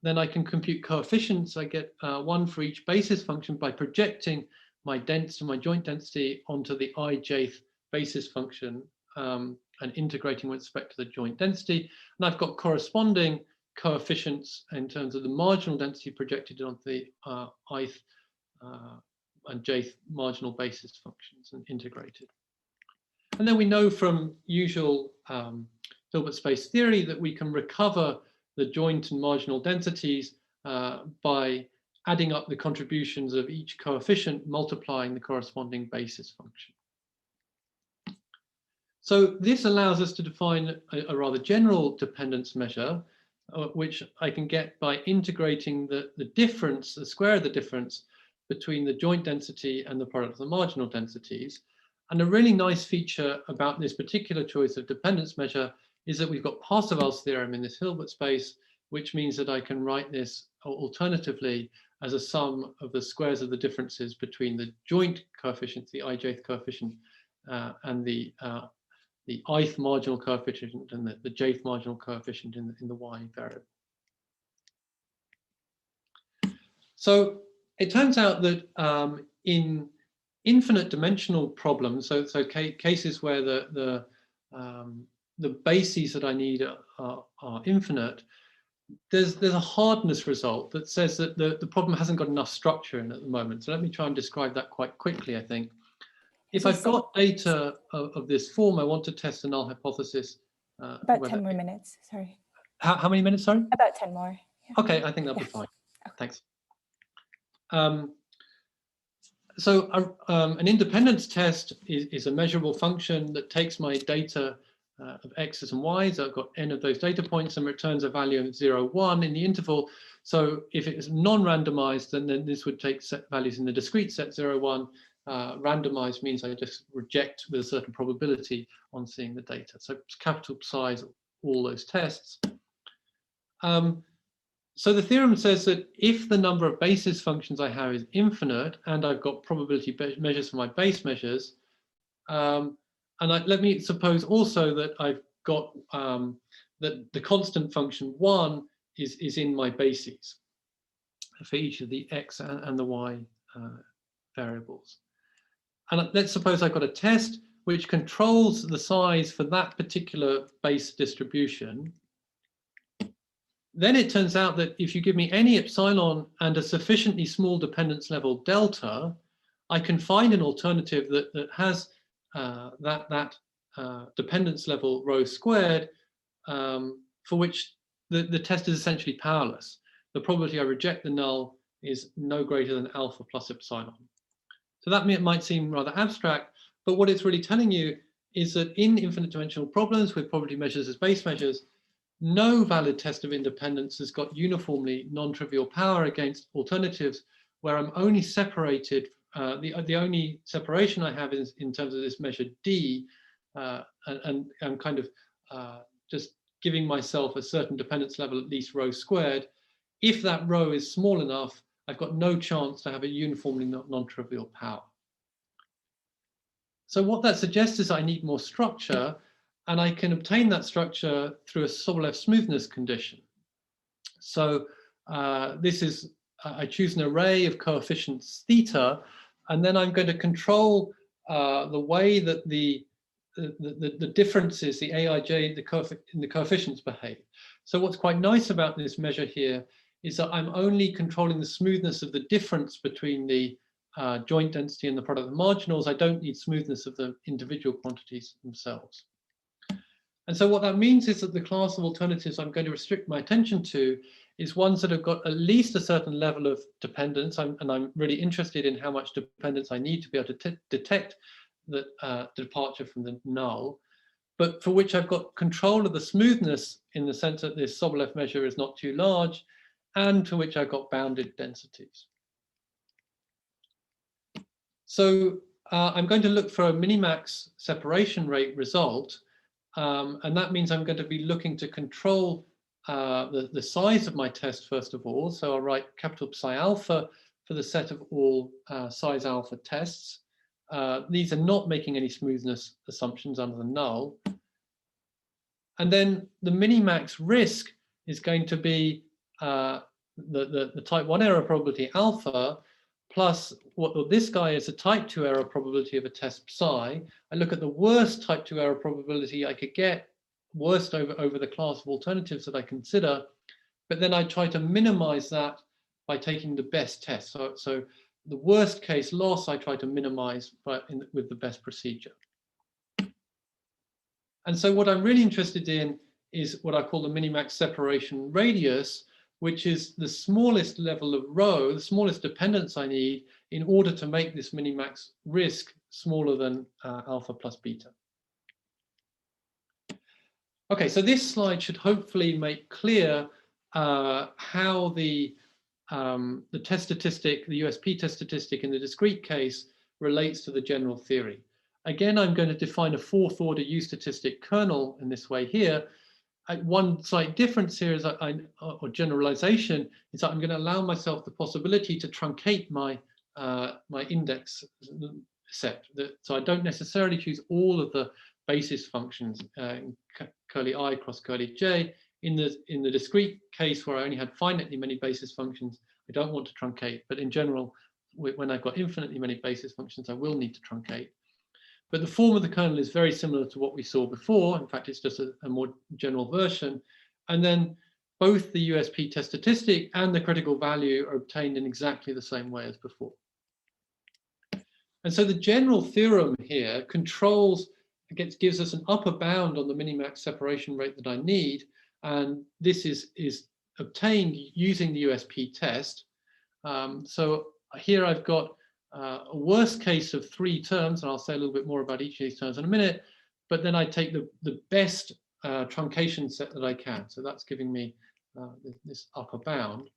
then I can compute coefficients, I get one for each basis function by projecting my joint density onto the ijth basis function and integrating with respect to the joint density. And I've got corresponding coefficients in terms of the marginal density projected onto the ith and jth marginal basis functions and integrated. And then we know from usual Hilbert space theory that we can recover the joint and marginal densities by adding up the contributions of each coefficient, multiplying the corresponding basis function. So this allows us to define a rather general dependence measure, which I can get by integrating the difference, the square of the difference between the joint density and the product of the marginal densities. And a really nice feature about this particular choice of dependence measure is that we've got Parseval's theorem in this Hilbert space, which means that I can write this alternatively as a sum of the squares of the differences between the joint coefficient, the ijth coefficient, and the ith marginal coefficient and the jth marginal coefficient in the y variable. So it turns out that in infinite dimensional problems, so cases where the bases that I need are infinite, there's a hardness result that says that the problem hasn't got enough structure in at the moment. So let me try and describe that quite quickly, I think. If I've got data of this form, I want to test the null hypothesis. About 10 more minutes, sorry. How many minutes, sorry? About 10 more. Yeah. Okay, I think that'll be fine. Thanks. So an independence test is a measurable function that takes my data of x's and y's. I've got n of those data points and returns a value of 0, 1 in the interval. So if it is non-randomized, then this would take set values in the discrete set 0, 1. Randomized means I just reject with a certain probability on seeing the data. So capital size all those tests. So the theorem says that if the number of basis functions I have is infinite and I've got probability measures for my base measures, let me suppose also that I've got that the constant function 1 is in my bases for each of the x and the y variables. And let's suppose I've got a test which controls the size for that particular base distribution. Then it turns out that if you give me any epsilon and a sufficiently small dependence level delta, I can find an alternative that has that dependence level rho squared, for which the test is essentially powerless. The probability I reject the null is no greater than alpha plus epsilon. So that might seem rather abstract, but what it's really telling you is that in infinite dimensional problems with probability measures as base measures, no valid test of independence has got uniformly non-trivial power against alternatives where I'm only separated, the only separation I have is in terms of this measure D, and I'm kind of just giving myself a certain dependence level, at least rho squared. If that rho is small enough, I've got no chance to have a uniformly non-trivial power. So what that suggests is I need more structure, and I can obtain that structure through a Sobolev smoothness condition. So this is, I choose an array of coefficients theta, and then I'm going to control the way that the differences, the aij, the coefficients behave. So what's quite nice about this measure here is that I'm only controlling the smoothness of the difference between the joint density and the product of the marginals. I don't need smoothness of the individual quantities themselves. And so what that means is that the class of alternatives I'm going to restrict my attention to is ones that have got at least a certain level of dependence. And I'm really interested in how much dependence I need to be able to detect the departure from the null, but for which I've got control of the smoothness in the sense that this Sobolev measure is not too large, and for which I've got bounded densities. So I'm going to look for a minimax separation rate result. And that means I'm going to be looking to control the size of my test, first of all. So I'll write capital psi alpha for the set of all size alpha tests. These are not making any smoothness assumptions under the null. And then the minimax risk is going to be the type 1 error probability alpha plus what this guy is a type 2 error probability of a test psi. I look at the worst type 2 error probability I could get, worst over the class of alternatives that I consider, but then I try to minimize that by taking the best test. So the worst case loss I try to minimize with the best procedure. And so what I'm really interested in is what I call the minimax separation radius, which is the smallest level of rho, the smallest dependence I need in order to make this minimax risk smaller than alpha plus beta. Okay, so this slide should hopefully make clear how the test statistic, the USP test statistic in the discrete case relates to the general theory. Again, I'm going to define a fourth order U-statistic kernel in this way here. one slight difference here is or generalization is that I'm going to allow myself the possibility to truncate my my index set. So I don't necessarily choose all of the basis functions in curly I cross curly j. In the discrete case where I only had finitely many basis functions, I don't want to truncate. But in general, when I've got infinitely many basis functions, I will need to truncate. But the form of the kernel is very similar to what we saw before. In fact, it's just a more general version. And then both the USP test statistic and the critical value are obtained in exactly the same way as before. And so the general theorem here controls, gives us an upper bound on the minimax separation rate that I need. And this is obtained using the USP test. So here I've got a worst case of 3 terms, and I'll say a little bit more about each of these terms in a minute, but then I take the best truncation set that I can. So that's giving me this upper bound.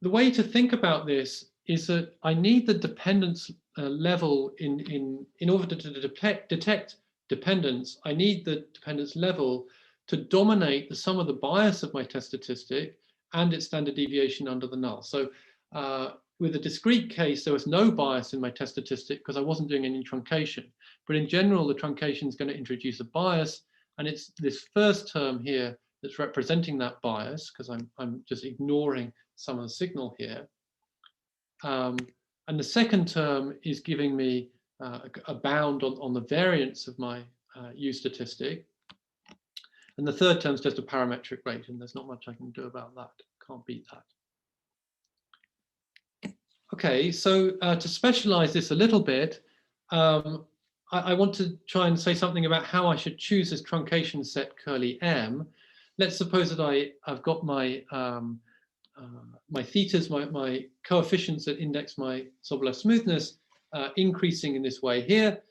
The way to think about this is that I need the dependence level in order to detect dependence. I need the dependence level to dominate the sum of the bias of my test statistic and its standard deviation under the null. So with the discrete case, there was no bias in my test statistic because I wasn't doing any truncation. But in general, the truncation is going to introduce a bias, and it's this first term here that's representing that bias because I'm just ignoring some of the signal here. And the second term is giving me a bound on the variance of my U-statistic. And the third term is just a parametric rate, and there's not much I can do about that. Can't beat that. Okay, so to specialize this a little bit, I want to try and say something about how I should choose this truncation set curly M. Let's suppose that I've got my my thetas, my coefficients that index my Sobolev smoothness increasing in this way here,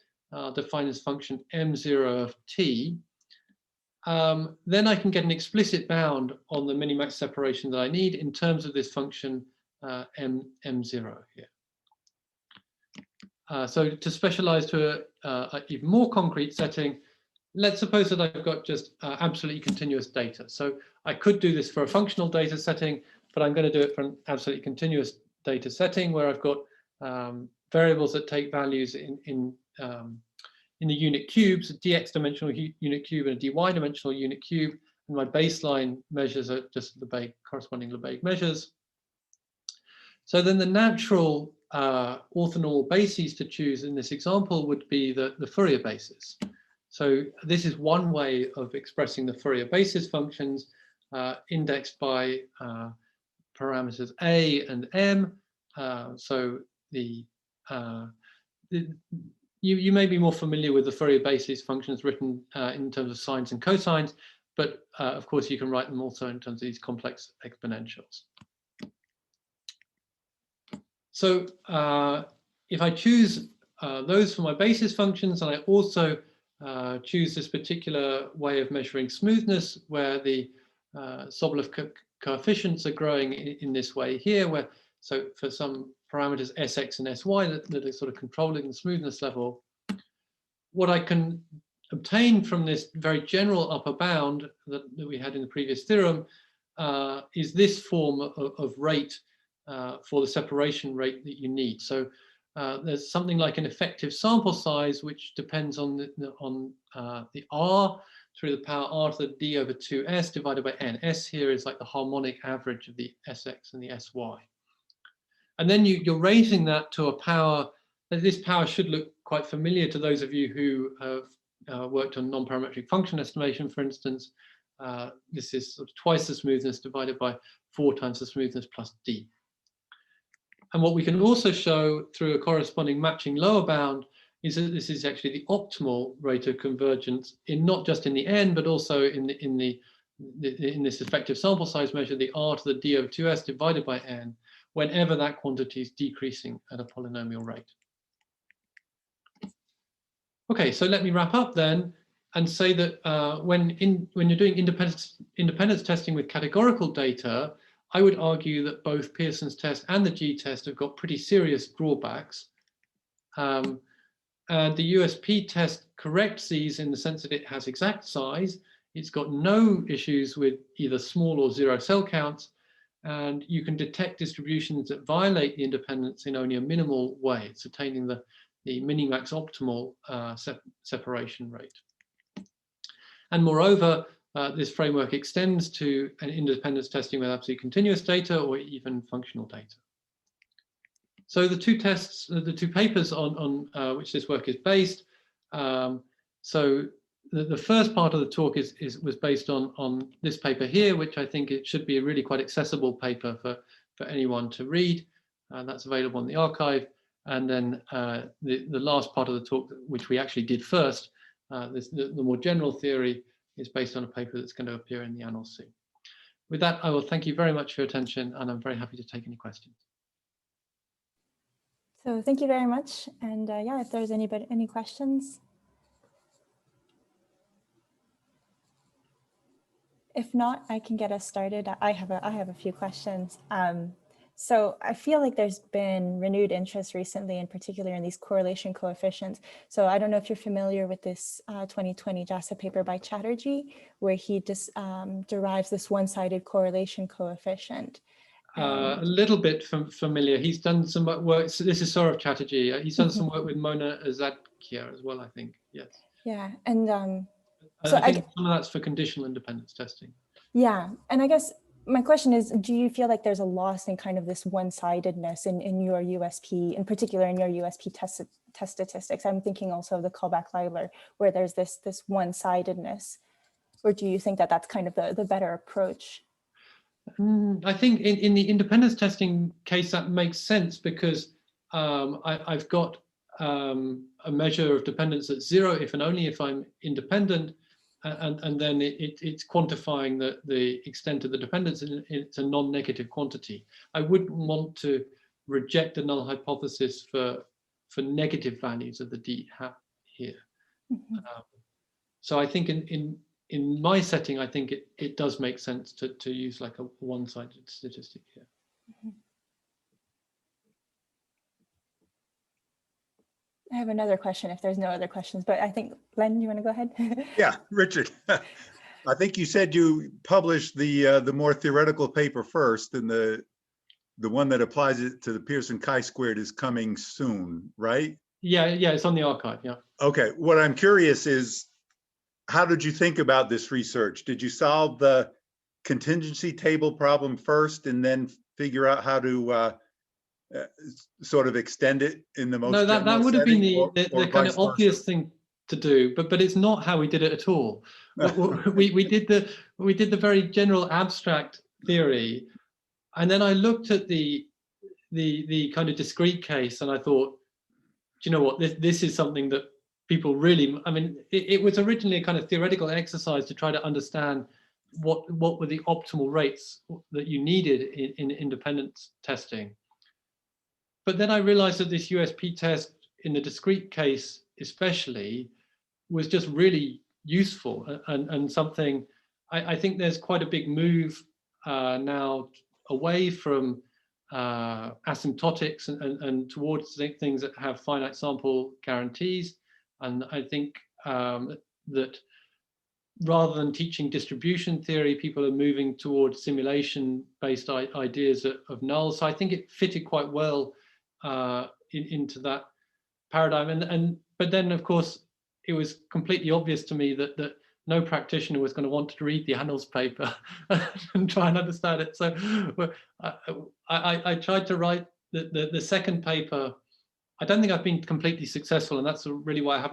defined as function m0 of t. Then I can get an explicit bound on the minimax separation that I need in terms of this function m0 here. So to specialize to an even more concrete setting, let's suppose that I've got just absolutely continuous data. So I could do this for a functional data setting, but I'm going to do it for an absolutely continuous data setting where I've got variables that take values in the unit cubes, a dx dimensional unit cube and a dy dimensional unit cube, and my baseline measures are just Lebesgue, corresponding Lebesgue measures. So then the natural orthonormal bases to choose in this example would be the Fourier basis. So this is one way of expressing the Fourier basis functions indexed by parameters a and m. So you may be more familiar with the Fourier basis functions written in terms of sines and cosines, but of course you can write them also in terms of these complex exponentials. So if I choose those for my basis functions, and I also choose this particular way of measuring smoothness where the Sobolev coefficients are growing in this way here, where so for some parameters Sx and Sy that are sort of controlling the smoothness level, what I can obtain from this very general upper bound that we had in the previous theorem is this form of rate for the separation rate that you need. So there's something like an effective sample size, which depends on the R through the power R to the D over 2S divided by N. S here is like the harmonic average of the Sx and the Sy. And then you're raising that to a power, this power should look quite familiar to those of you who have worked on non-parametric function estimation, for instance. This is sort of twice the smoothness divided by 4 times the smoothness plus D. And what we can also show through a corresponding matching lower bound is that this is actually the optimal rate of convergence in not just in the N, but also in this effective sample size measure, the R to the D over 2S divided by N, whenever that quantity is decreasing at a polynomial rate. Okay, so let me wrap up then and say that when you're doing independence testing with categorical data, I would argue that both Pearson's test and the G-test have got pretty serious drawbacks. And the USP test corrects these in the sense that it has exact size, It's got no issues with either small or zero cell counts, and you can detect distributions that violate the independence in only a minimal way. It's attaining the minimax optimal separation rate. And moreover, this framework extends to an independence testing with absolute continuous data or even functional data. So the two tests, the two papers on which this work is based. So the first part of the talk was based on this paper here, which I think it should be a really quite accessible paper for anyone to read. That's available in the archive. And then the last part of the talk, which we actually did first, the more general theory, is based on a paper that's going to appear in the Annals soon. With that, I will thank you very much for your attention, and I'm very happy to take any questions. So thank you very much. And yeah, if there's any questions. If not, I can get us started. I have a few questions. So I feel like there's been renewed interest recently, in particular in these correlation coefficients. So I don't know if you're familiar with this 2020 JASA paper by Chatterjee, where he just derives this one-sided correlation coefficient. A little bit familiar. He's done some work. So this is Saurav Chatterjee. He's done some work with Mona Azadkia as well, I think. Yes. Yeah, and so I think some of that's for conditional independence testing. Yeah, and I guess my question is, do you feel like there's a loss in kind of this one-sidedness in your USP, in particular in your USP test statistics? I'm thinking also of the callback-Leibler, where there's this one-sidedness, or do you think that that's kind of the better approach? I think in the independence testing case, that makes sense because I've got a measure of dependence at 0 if and only if I'm independent, and then it's quantifying the extent of the dependence, and it's a non-negative quantity. I wouldn't want to reject the null hypothesis for negative values of the D hat here. So I think in my setting, I think it does make sense to use like a one-sided statistic here. I have another question if there's no other questions, but I think, Len, you want to go ahead? Yeah, Richard, I think you said you published the more theoretical paper first, and the one that applies it to the Pearson chi-squared is coming soon, right? Yeah, it's on the archive, yeah. Okay, what I'm curious is, how did you think about this research? Did you solve the contingency table problem first and then figure out how to sort of extend it in the most No, that would have been the kind of obvious thing to do, but it's not how we did it at all. we did the very general abstract theory, and then I looked at the kind of discrete case, and I thought, do you know what, this is something that people really, I mean, it was originally a kind of theoretical exercise to try to understand what were the optimal rates that you needed in independence testing. But then I realized that this USP test in the discrete case especially was just really useful and something. I think there's quite a big move now away from asymptotics and towards things that have finite sample guarantees. And I think that rather than teaching distribution theory, people are moving towards simulation-based ideas of null. So I think it fitted quite well into that paradigm. But then, of course, it was completely obvious to me that no practitioner was going to want to read the Annals paper and try and understand it. So I tried to write the second paper. I don't think I've been completely successful, and that's really why I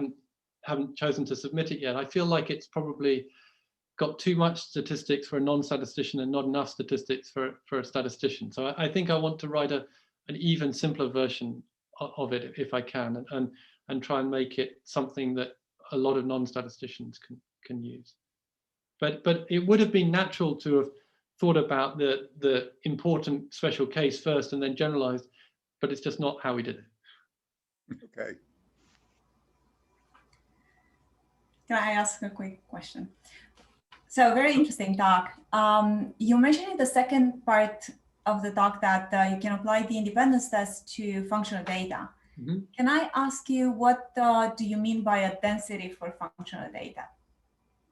haven't chosen to submit it yet. I feel like it's probably got too much statistics for a non-statistician and not enough statistics for a statistician. So I think I want to write an even simpler version of it if I can, and try and make it something that a lot of non-statisticians can use. But it would have been natural to have thought about the important special case first and then generalized, but it's just not how we did it. Okay. Can I ask a quick question? So very interesting talk. You mentioned in the second part of the talk that you can apply the independence test to functional data. Mm-hmm. Can I ask you, what do you mean by a density for functional data?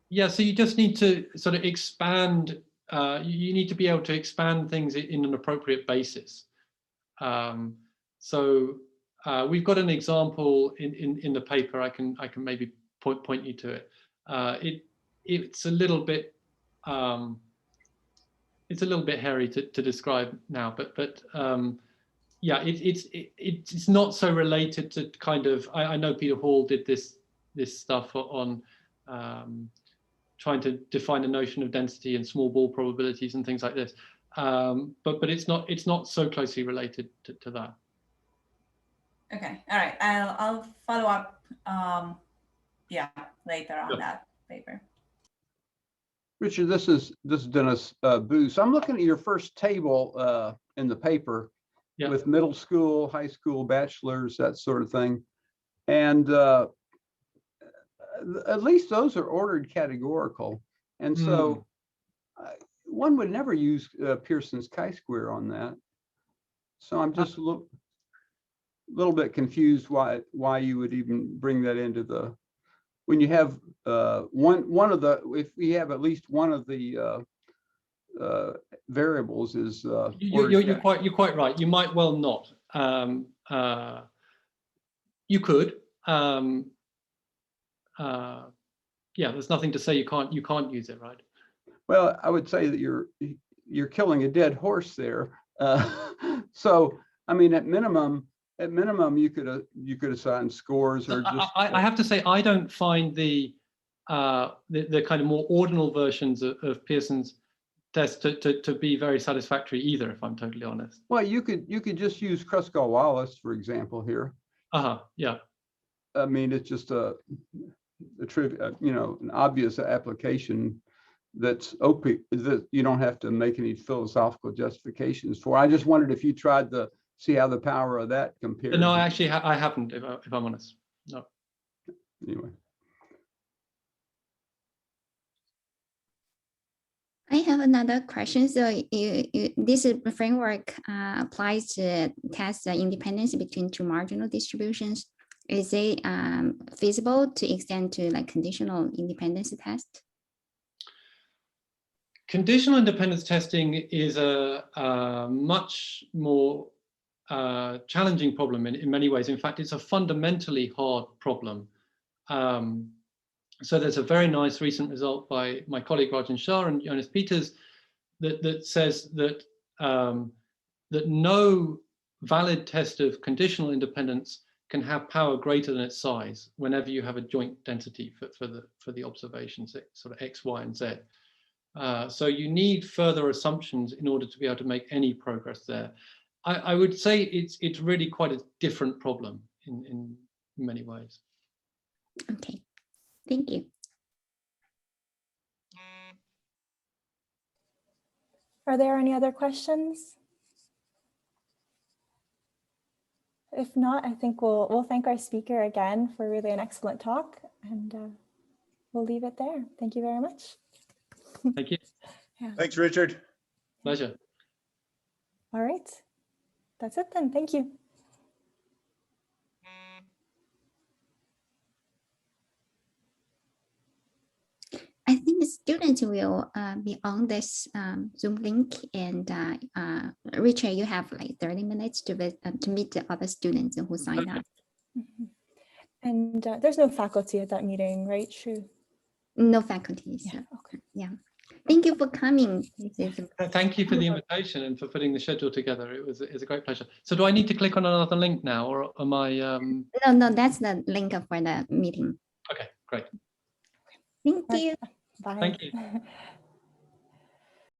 Yeah, so you just need to sort of expand, you need to be able to expand things in an appropriate basis. We've got an example in the paper. I can maybe point you to it. It's a little bit hairy to describe now, but yeah, it's not so related to kind of. I know Peter Hall did this stuff on trying to define a notion of density and small ball probabilities and things like this. But it's not so closely related to that. Okay, all right. I'll follow up. Yeah, later on that paper. Richard, this is Dennis Booth. I'm looking at your first table in the paper with middle school, high school, bachelor's, that sort of thing, and at least those are ordered categorical, and so one would never use Pearson's chi-square on that. So I'm just a little bit confused why you would even bring that into the, when you have one of the, if we have at least one of the variables is you're quite right. You might well not. You could. Yeah, there's nothing to say you can't use it, right? Well, I would say that you're killing a dead horse there. So I mean, at minimum, you could assign scores or just. I have to say, I don't find the kind of more ordinal versions of Pearson's test to be very satisfactory either, if I'm totally honest. Well, you could just use Kruskal-Wallis, for example, here. Yeah. I mean, it's just a an obvious application that's open, that you don't have to make any philosophical justifications for. I just wondered if you tried to see how the power of that compares. No, actually, I haven't, if I'm honest. No. Anyway. I have another question. So this framework applies to test the independence between two marginal distributions. Is it feasible to extend to like conditional independence test? Conditional independence testing is a much more challenging problem in many ways. In fact, it's a fundamentally hard problem. So there's a very nice recent result by my colleague Rajan Shah and Jonas Peters that says that that no valid test of conditional independence can have power greater than its size whenever you have a joint density for the observations, sort of X, Y, and Z. So you need further assumptions in order to be able to make any progress there. I would say it's really quite a different problem in many ways. Okay, thank you. Are there any other questions? If not, I think we'll thank our speaker again for really an excellent talk, and we'll leave it there. Thank you very much. Thank you. Yeah. Thanks, Richard. Pleasure. All right. That's it then. Thank you. I think the students will be on this Zoom link, and Richard, you have like 30 minutes to meet the other students who signed up. Mm-hmm. And there's no faculty at that meeting, right? True. No faculties. Yeah. Okay. Yeah. Thank you for coming. Thank you for the invitation and for putting the schedule together. It's a great pleasure. So do I need to click on another link now, or am I? No, that's the link for the meeting. Okay, great. Thank you. Bye. Thank you.